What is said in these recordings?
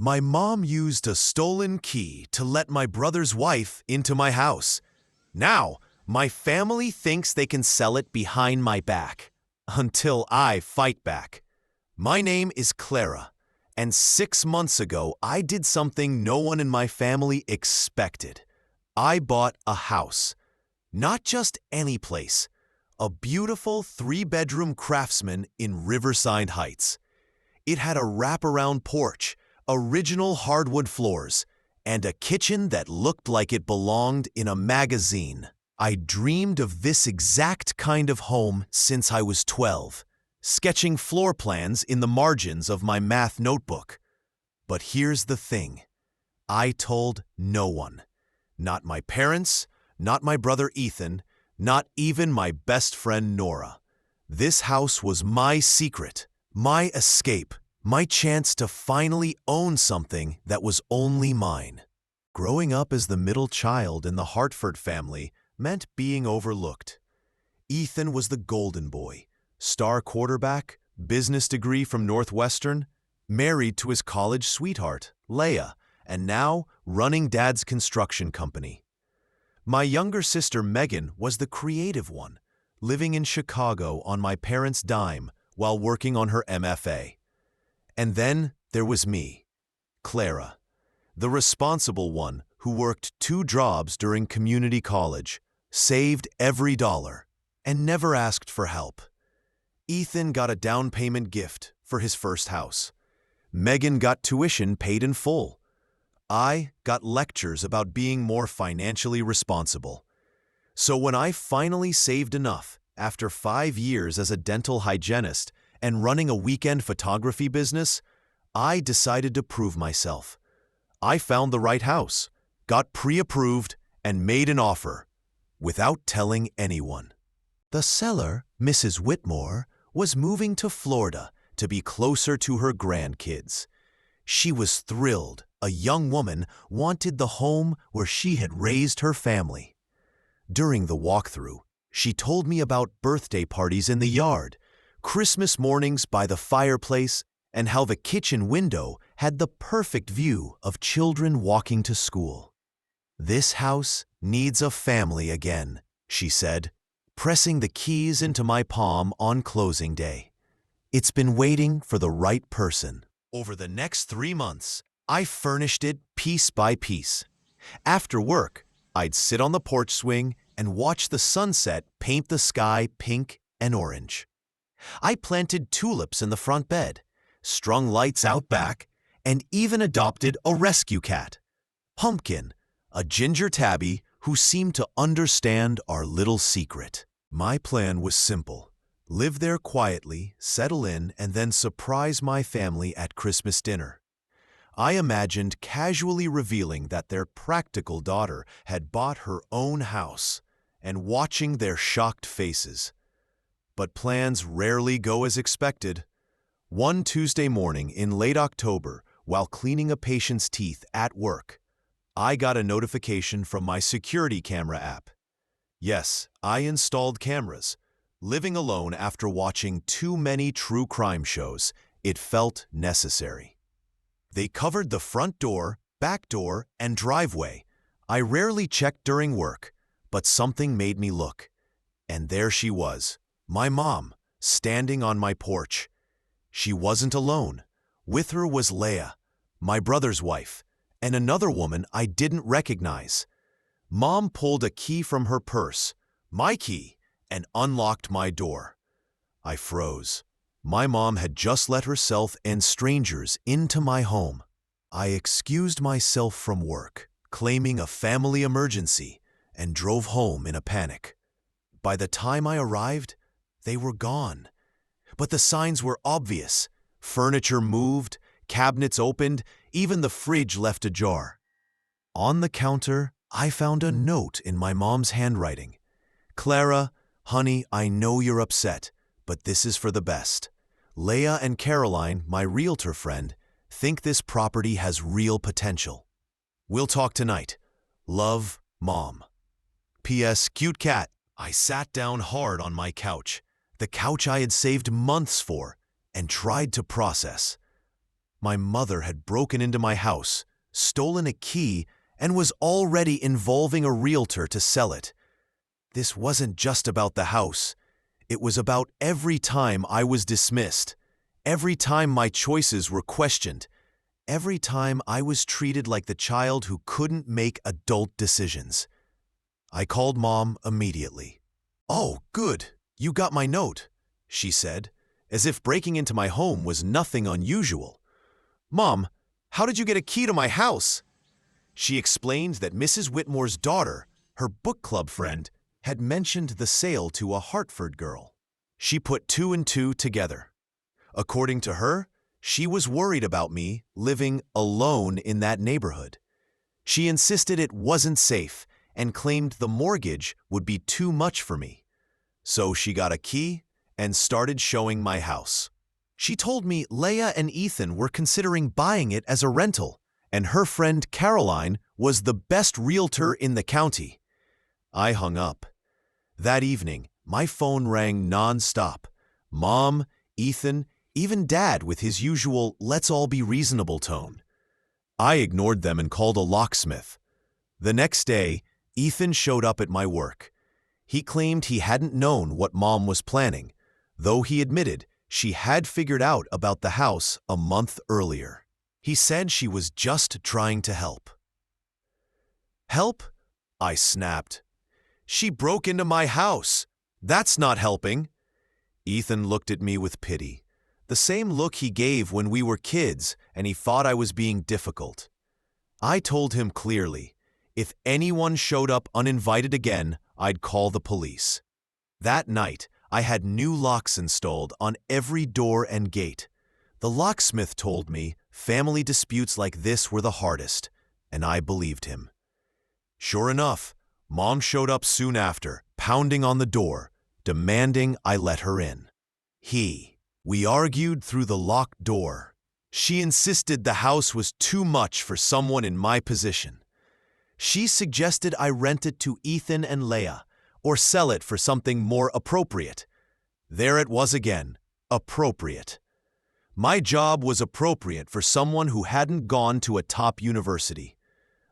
My mom used a stolen key to let my brother's wife into my house. Now, my family thinks they can sell it behind my back. Until I fight back. My name is Clara, and 6 months ago I did something no one in my family expected. I bought a house. Not just any place. A beautiful 3-bedroom Craftsman in Riverside Heights. It had a wraparound porch, original hardwood floors, and a kitchen that looked like it belonged in a magazine. I dreamed of this exact kind of home since I was 12, sketching floor plans in the margins of my math notebook. But here's the thing. I told no one. Not my parents, not my brother Ethan, not even my best friend Nora. This house was my secret, my escape, my chance to finally own something that was only mine. Growing up as the middle child in the Hartford family meant being overlooked. Ethan was the golden boy, star quarterback, business degree from Northwestern, married to his college sweetheart, Leah, and now running Dad's construction company. My younger sister Megan was the creative one, living in Chicago on my parents' dime while working on her MFA. And then there was me, Clara, the responsible one who worked 2 jobs during community college, saved every dollar, and never asked for help. Ethan got a down payment gift for his first house. Megan got tuition paid in full. I got lectures about being more financially responsible. So when I finally saved enough, after 5 years as a dental hygienist and running a weekend photography business, I decided to prove myself. I found the right house, got pre-approved, and made an offer, without telling anyone. The seller, Mrs. Whitmore, was moving to Florida to be closer to her grandkids. She was thrilled a young woman wanted the home where she had raised her family. During the walkthrough, she told me about birthday parties in the yard, Christmas mornings by the fireplace, and how the kitchen window had the perfect view of children walking to school. "This house needs a family again," she said, pressing the keys into my palm on closing day. "It's been waiting for the right person." Over the next 3 months, I furnished it piece by piece. After work, I'd sit on the porch swing and watch the sunset paint the sky pink and orange. I planted tulips in the front bed, strung lights out back, and even adopted a rescue cat, Pumpkin, a ginger tabby who seemed to understand our little secret. My plan was simple. Live there quietly, settle in, and then surprise my family at Christmas dinner. I imagined casually revealing that their practical daughter had bought her own house and watching their shocked faces. But plans rarely go as expected. One Tuesday morning in late October, while cleaning a patient's teeth at work, I got a notification from my security camera app. Yes, I installed cameras. Living alone after watching too many true crime shows, it felt necessary. They covered the front door, back door, and driveway. I rarely checked during work, but something made me look. And there she was, my mom, standing on my porch. She wasn't alone. With her was Leah, my brother's wife, and another woman I didn't recognize. Mom pulled a key from her purse, my key, and unlocked my door. I froze. My mom had just let herself and strangers into my home. I excused myself from work, claiming a family emergency, and drove home in a panic. By the time I arrived, they were gone. But the signs were obvious. Furniture moved, cabinets opened, even the fridge left ajar. On the counter, I found a note in my mom's handwriting. "Clara, honey, I know you're upset, but this is for the best. Leah and Caroline, my realtor friend, think this property has real potential. We'll talk tonight. Love, Mom." P.S. Cute cat. I sat down hard on my couch, the couch I had saved months for, and tried to process. My mother had broken into my house, stolen a key, and was already involving a realtor to sell it. This wasn't just about the house. It was about every time I was dismissed, every time my choices were questioned, every time I was treated like the child who couldn't make adult decisions. I called Mom immediately. "Oh, good, you got my note," she said, as if breaking into my home was nothing unusual. "Mom, how did you get a key to my house?" She explained that Mrs. Whitmore's daughter, her book club friend, had mentioned the sale to a Hartford girl. She put two and two together. According to her, she was worried about me living alone in that neighborhood. She insisted it wasn't safe and claimed the mortgage would be too much for me. So she got a key and started showing my house. She told me Leah and Ethan were considering buying it as a rental, and her friend Caroline was the best realtor in the county. I hung up. That evening, my phone rang nonstop. Mom, Ethan, even Dad with his usual "let's all be reasonable" tone. I ignored them and called a locksmith. The next day, Ethan showed up at my work. He claimed he hadn't known what Mom was planning, though he admitted she had figured out about the house a month earlier. He said she was just trying to help. "Help?" I snapped. "She broke into my house. That's not helping." Ethan looked at me with pity, the same look he gave when we were kids and he thought I was being difficult. I told him clearly, if anyone showed up uninvited again, I'd call the police. That night, I had new locks installed on every door and gate. The locksmith told me family disputes like this were the hardest, and I believed him. Sure enough, Mom showed up soon after, pounding on the door, demanding I let her in. We argued through the locked door. She insisted the house was too much for someone in my position. She suggested I rent it to Ethan and Leah, or sell it for something more appropriate. There it was again, appropriate. My job was appropriate for someone who hadn't gone to a top university.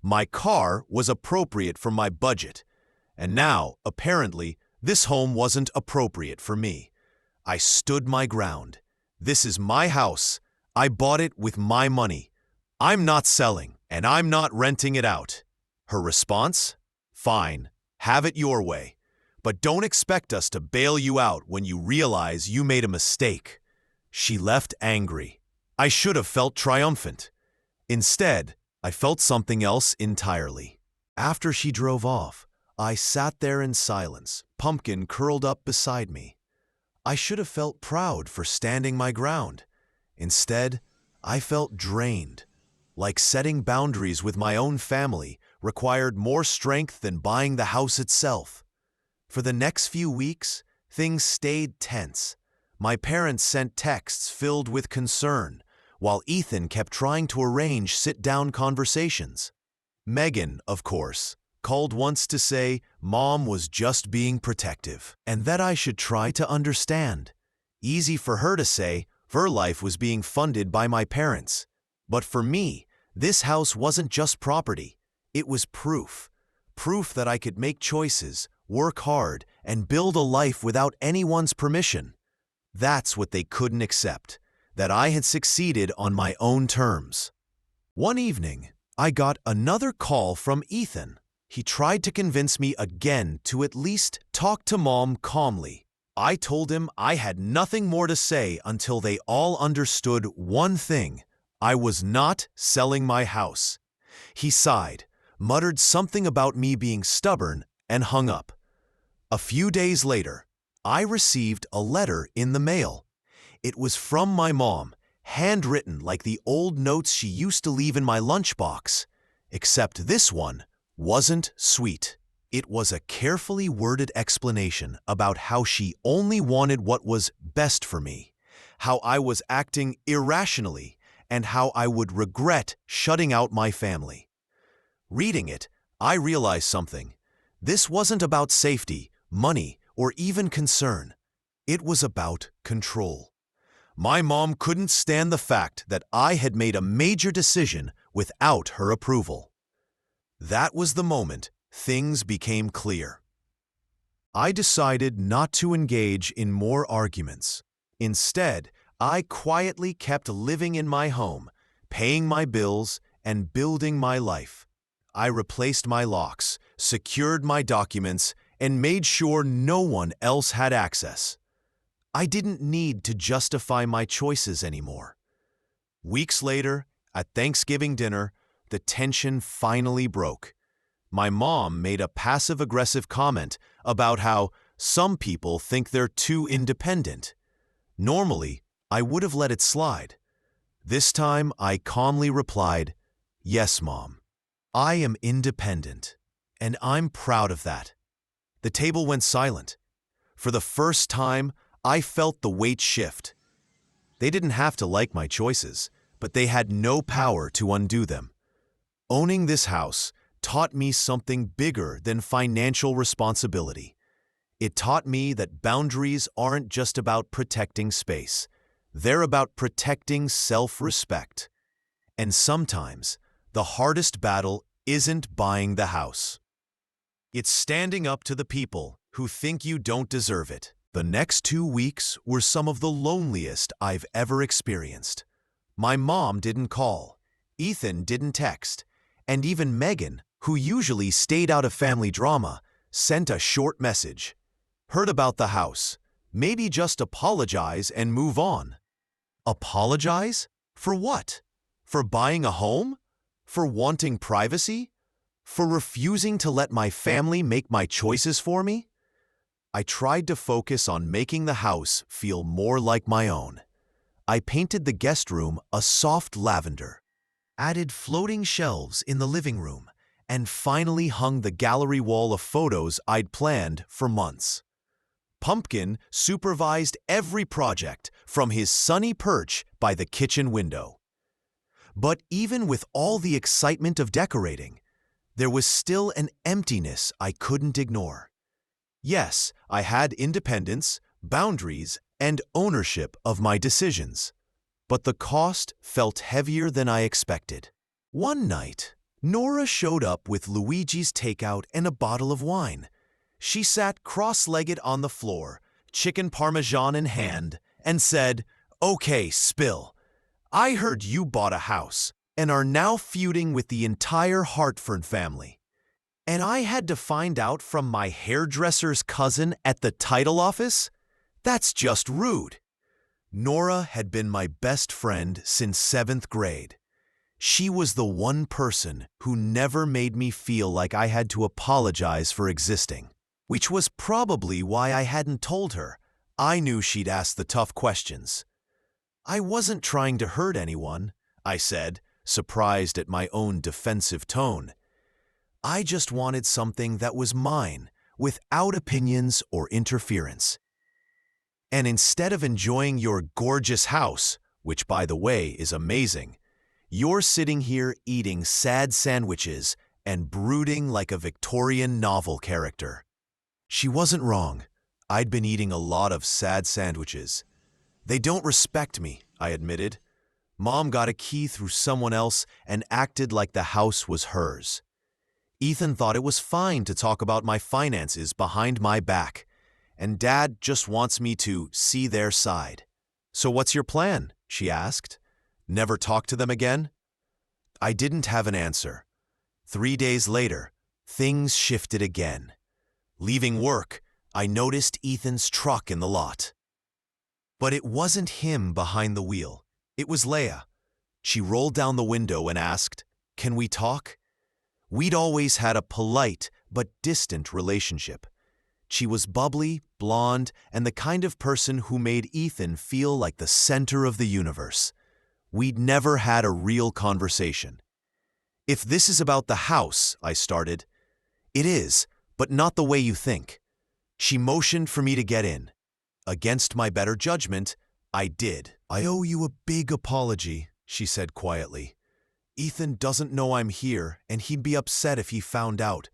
My car was appropriate for my budget. And now, apparently, this home wasn't appropriate for me. I stood my ground. This is my house. I bought it with my money. I'm not selling, and I'm not renting it out. Her response? Fine, have it your way. But don't expect us to bail you out when you realize you made a mistake. She left angry. I should have felt triumphant. Instead, I felt something else entirely. After she drove off, I sat there in silence, Pumpkin curled up beside me. I should have felt proud for standing my ground. Instead, I felt drained, like setting boundaries with my own family required more strength than buying the house itself. For the next few weeks, things stayed tense. My parents sent texts filled with concern, while Ethan kept trying to arrange sit-down conversations. Megan, of course, called once to say Mom was just being protective and that I should try to understand. Easy for her to say, her life was being funded by my parents. But for me, this house wasn't just property. It was proof. Proof that I could make choices, work hard, and build a life without anyone's permission. That's what they couldn't accept, that I had succeeded on my own terms. One evening, I got another call from Ethan. He tried to convince me again to at least talk to Mom calmly. I told him I had nothing more to say until they all understood one thing. I was not selling my house. He sighed, muttered something about me being stubborn, and hung up. A few days later, I received a letter in the mail. It was from my mom, handwritten like the old notes she used to leave in my lunchbox. Except this one wasn't sweet. It was a carefully worded explanation about how she only wanted what was best for me, how I was acting irrationally, and how I would regret shutting out my family. Reading it, I realized something. This wasn't about safety, money, or even concern. It was about control. My mom couldn't stand the fact that I had made a major decision without her approval. That was the moment things became clear. I decided not to engage in more arguments. Instead, I quietly kept living in my home, paying my bills, and building my life. I replaced my locks, secured my documents, and made sure no one else had access. I didn't need to justify my choices anymore. Weeks later, at Thanksgiving dinner, the tension finally broke. My mom made a passive-aggressive comment about how some people think they're too independent. Normally, I would have let it slide. This time, I calmly replied, "Yes, Mom. I am independent, and I'm proud of that." The table went silent. For the first time, I felt the weight shift. They didn't have to like my choices, but they had no power to undo them. Owning this house taught me something bigger than financial responsibility. It taught me that boundaries aren't just about protecting space. They're about protecting self-respect. And sometimes, the hardest battle isn't buying the house. It's standing up to the people who think you don't deserve it. The next 2 weeks were some of the loneliest I've ever experienced. My mom didn't call, Ethan didn't text, and even Megan, who usually stayed out of family drama, sent a short message. Heard about the house. Maybe just apologize and move on. Apologize? For what? For buying a home? For wanting privacy? For refusing to let my family make my choices for me? I tried to focus on making the house feel more like my own. I painted the guest room a soft lavender, added floating shelves in the living room, and finally hung the gallery wall of photos I'd planned for months. Pumpkin supervised every project from his sunny perch by the kitchen window. But even with all the excitement of decorating, there was still an emptiness I couldn't ignore. Yes, I had independence, boundaries, and ownership of my decisions. But the cost felt heavier than I expected. One night, Nora showed up with Luigi's takeout and a bottle of wine. She sat cross-legged on the floor, chicken parmesan in hand, and said, "Okay, spill. I heard you bought a house and are now feuding with the entire Hartford family. And I had to find out from my hairdresser's cousin at the title office? That's just rude." Nora had been my best friend since 7th grade. She was the one person who never made me feel like I had to apologize for existing, which was probably why I hadn't told her. I knew she'd ask the tough questions. "I wasn't trying to hurt anyone," I said, surprised at my own defensive tone. "I just wanted something that was mine, without opinions or interference. And instead of enjoying your gorgeous house, which by the way is amazing, you're sitting here eating sad sandwiches and brooding like a Victorian novel character." She wasn't wrong. I'd been eating a lot of sad sandwiches. "They don't respect me," I admitted. "Mom got a key through someone else and acted like the house was hers. Ethan thought it was fine to talk about my finances behind my back, and Dad just wants me to see their side." "So what's your plan?" she asked. "Never talk to them again?" I didn't have an answer. 3 days later, things shifted again. Leaving work, I noticed Ethan's truck in the lot. But it wasn't him behind the wheel. It was Leia. She rolled down the window and asked, "Can we talk?" We'd always had a polite but distant relationship. She was bubbly, blonde, and the kind of person who made Ethan feel like the center of the universe. We'd never had a real conversation. "If this is about the house," I started. "It is, but not the way you think." She motioned for me to get in. Against my better judgment, I did. "I owe you a big apology," she said quietly. "Ethan doesn't know I'm here, and he'd be upset if he found out.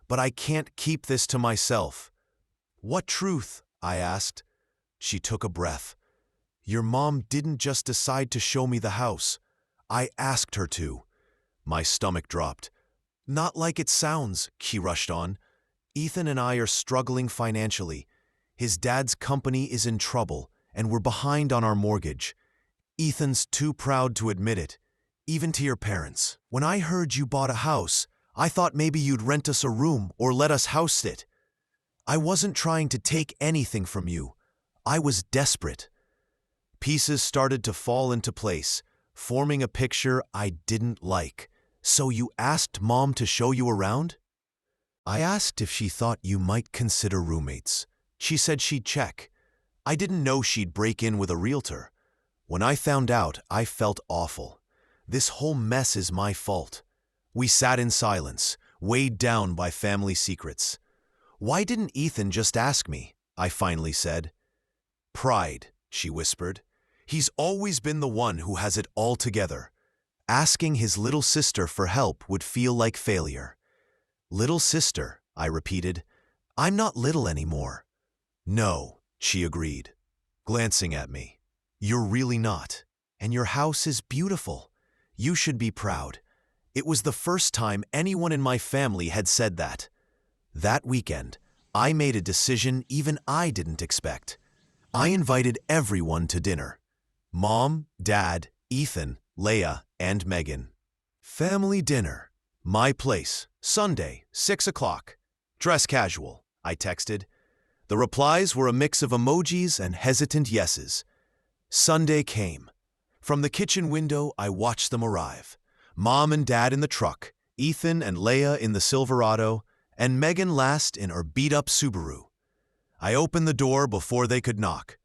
But I can't keep this to myself." "What truth?" I asked. She took a breath. Your mom didn't just decide to show me the house. I asked her to. My stomach dropped. Not like it sounds, Key rushed on. Ethan and I are struggling financially. His dad's company is in trouble, and we're behind on our mortgage. Ethan's too proud to admit it, even to your parents. When I heard you bought a house, I thought maybe you'd rent us a room or let us house sit. I wasn't trying to take anything from you. I was desperate. Pieces started to fall into place, forming a picture I didn't like. So you asked Mom to show you around? I asked if she thought you might consider roommates. She said she'd check. I didn't know she'd break in with a realtor. When I found out, I felt awful. This whole mess is my fault. We sat in silence, weighed down by family secrets. Why didn't Ethan just ask me? I finally said. Pride, she whispered. He's always been the one who has it all together. Asking his little sister for help would feel like failure. Little sister, I repeated. I'm not little anymore. No, she agreed, glancing at me. You're really not. And your house is beautiful. You should be proud. It was the first time anyone in my family had said that. That weekend, I made a decision even I didn't expect. I invited everyone to dinner. Mom, Dad, Ethan, Leia, and Megan. Family dinner. My place. Sunday, 6 o'clock. Dress casual, I texted. The replies were a mix of emojis and hesitant yeses. Sunday came. From the kitchen window, I watched them arrive. Mom and Dad in the truck, Ethan and Leia in the Silverado, and Megan last in her beat-up Subaru. I opened the door before they could knock.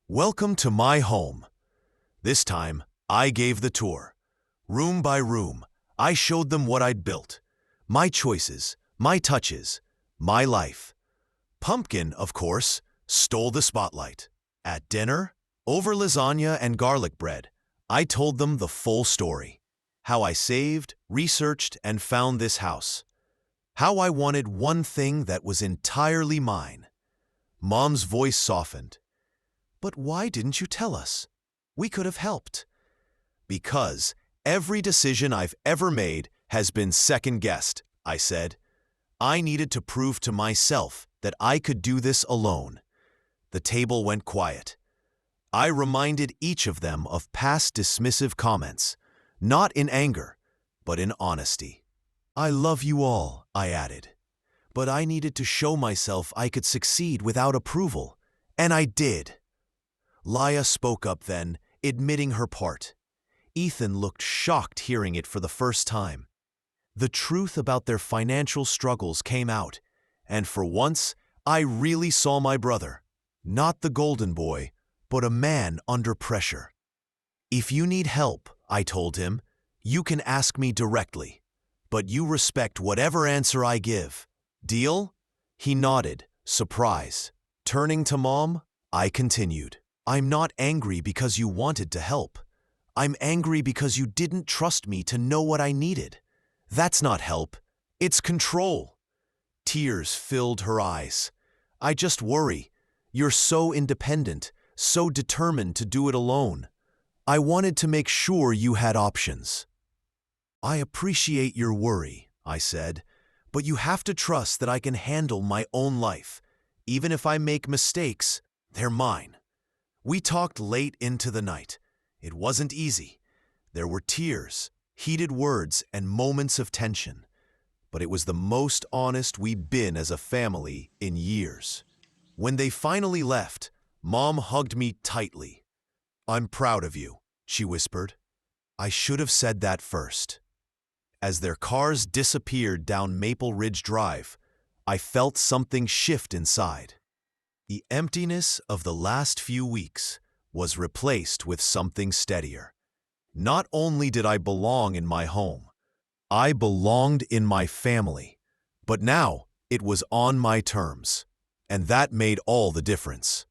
Welcome to my home. This time, I gave the tour. Room by room, I showed them what I'd built. My choices, my touches, my life. Pumpkin, of course, stole the spotlight. At dinner, over lasagna and garlic bread, I told them the full story. How I saved, researched, and found this house. How I wanted one thing that was entirely mine. Mom's voice softened. But why didn't you tell us? We could have helped. Because every decision I've ever made has been second-guessed, I said. I needed to prove to myself that I could do this alone. The table went quiet. I reminded each of them of past dismissive comments, not in anger, but in honesty. I love you all, I added. But I needed to show myself I could succeed without approval, and I did. Leia spoke up then, admitting her part. Ethan looked shocked hearing it for the first time. The truth about their financial struggles came out, and for once, I really saw my brother. Not the golden boy, but a man under pressure. If you need help, I told him, you can ask me directly. But you respect whatever answer I give. Deal? He nodded, surprised. Turning to Mom, I continued. I'm not angry because you wanted to help. I'm angry because you didn't trust me to know what I needed. That's not help. It's control. Tears filled her eyes. I just worry. You're so independent, so determined to do it alone. I wanted to make sure you had options. I appreciate your worry, I said, but you have to trust that I can handle my own life. Even if I make mistakes, they're mine. We talked late into the night. It wasn't easy. There were tears, heated words, and moments of tension. But it was the most honest we've been as a family in years. When they finally left, Mom hugged me tightly. I'm proud of you, she whispered. I should have said that first. As their cars disappeared down Maple Ridge Drive, I felt something shift inside. The emptiness of the last few weeks was replaced with something steadier. Not only did I belong in my home, I belonged in my family. But now it was on my terms, and that made all the difference.